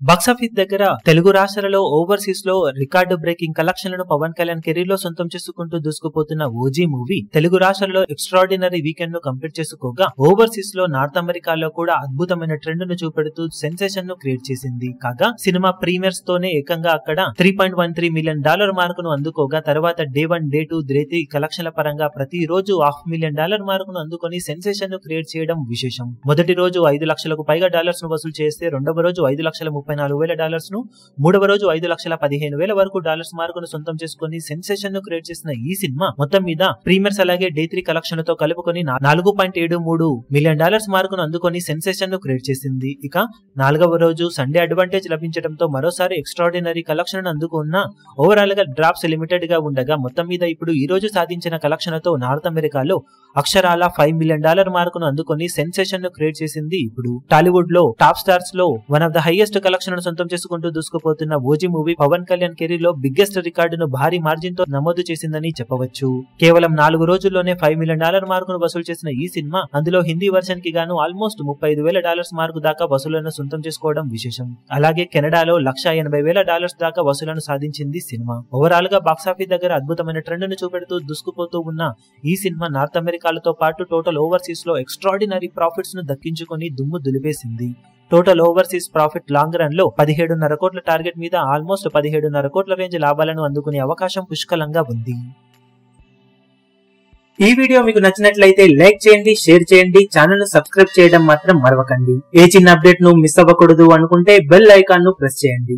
Box office దగ్గర తెలుగు రాష్ట్రాలలో overseas లో రికార్డు బ్రేకింగ్ కలెక్షన్లను పవన్ కళ్యాణ్ కెరీర్ లో సొంతం చేసుకుంటూ దూసుకుపోతున్న ఓజీ మూవీ తెలుగు రాష్ట్రాలలో ఎక్స్ట్రాడినరీ వీకెండ్ ను కంప్లీట్ చేసుకోగా ఓవర్సీస్ లో నార్త్ అమెరికాలో కూడా అద్భుతమైన ట్రెండ్ ను చూపెడుతూ సెన్సేషన్ ను క్రియేట్ చేసింది. కాగా సినిమా ప్రీమియర్స్ తోనే ఏకంగా అక్కడ $3.13 మిలియన్ మార్కును అందుకోగా తర్వాత డే 1 డే 2 డే 3 కలెక్షన్ల పరంగా ప్రతి రోజు $500,000 మార్కును అందుకొని సెన్సేషన్ ను క్రియేట్ చేయడం విశేషం. మొదటి రోజు 5 లక్షలకు పైగా డాలర్స్ ను వసూలు చేస్తే రెండవ రోజు $5,34,000 ను, మూడవ రోజు $5,15,000 వరకు డాలర్స్ మార్కును సొంతం చేసుకుని సెన్సేషన్ ను క్రియేట్ చేసిన ఈ సినిమా మొత్తం మీద ప్రీమియర్స్ అలాగే డే 3 కలెక్షన్ తో కలుపుకొని $4.73 మిలియన్ మార్కును అందుకొని సెన్సేషన్ ను క్రియేట్ చేసింది. ఇక నాలుగవ రోజు సండే అడ్వాంటేజ్ లభించడంతో మరోసారి ఎక్స్ట్రాడినరీ కలెక్షన్ అందుకున్న ఓవరాల్ గా డ్రాప్స్ లిమిటెడ్ గా ఉండగా మొత్తం మీద ఇప్పుడు ఈ రోజు సాధించిన కలెక్షన్ తో నార్త్ అమెరికాలో అక్షరాల $5 మిలియన్ మార్కును అందుకొని సెన్సేషన్ ను క్రియేట్ చేసింది. ఇప్పుడు టాలీవుడ్ లో టాప్ స్టార్స్ లో one of the highest collection ను సొంతం చేసుకుంటూ దూసుకుపోతున్న ఓజీ మూవీ పవన్ కళ్యాణ్ కెరీర్ లో బిగ్గెస్ట్ రికార్డును భారీ మార్జిన్ తో నమోదు చేసిందని చెప్పవచ్చు. కేవలం 4 రోజుల్లోనే $5 మిలియన్ మార్కును వసూలు చేసిన ఈ సినిమా అందులో హిందీ వర్షన్ కి గాను ఆల్మోస్ట్ $35,000 మార్కు దాకా వసూలను సొంతం చేసుకోవడం విశేషం. అలాగే కెనడాలో $180,000 దాకా వసూలను సాధించింది సినిమా. ఓవరాల్ గా బాక్సాఫీస్ దగ్గర అద్భుతమైన ట్రెండ్ ను చూపెడుతూ దూసుకుపోతూ ఉన్న ఈ సినిమా నార్త్ అమెరికాలతో పాటు టోటల్ ఓవర్సీస్ లో ఎక్స్ట్రాడినరీ ప్రాఫిట్స్ ను దక్కించుకొని దుమ్ము దులిపేసింది. Total overseas profit long run లో 17.5 కోట్ల టార్గెట్ మీద ఆల్మోస్ట్ 17.5 కోట్ల రేంజ్ లాభాలను అందుకునే అవకాశం పుష్కలంగా ఉంది. ఈ వీడియో మీకు నచ్చినట్లయితే లైక్ చేయండి, షేర్ చేయండి, ఛానల్ ను సబ్స్క్రైబ్ చేయడం మాత్రం మరవకండి. ఏ చిన్న అప్డేట్ ను మిస్ అవ్వకూడదు అనుకుంటే బెల్ ఐకాన్ ను ప్రెస్ చేయండి.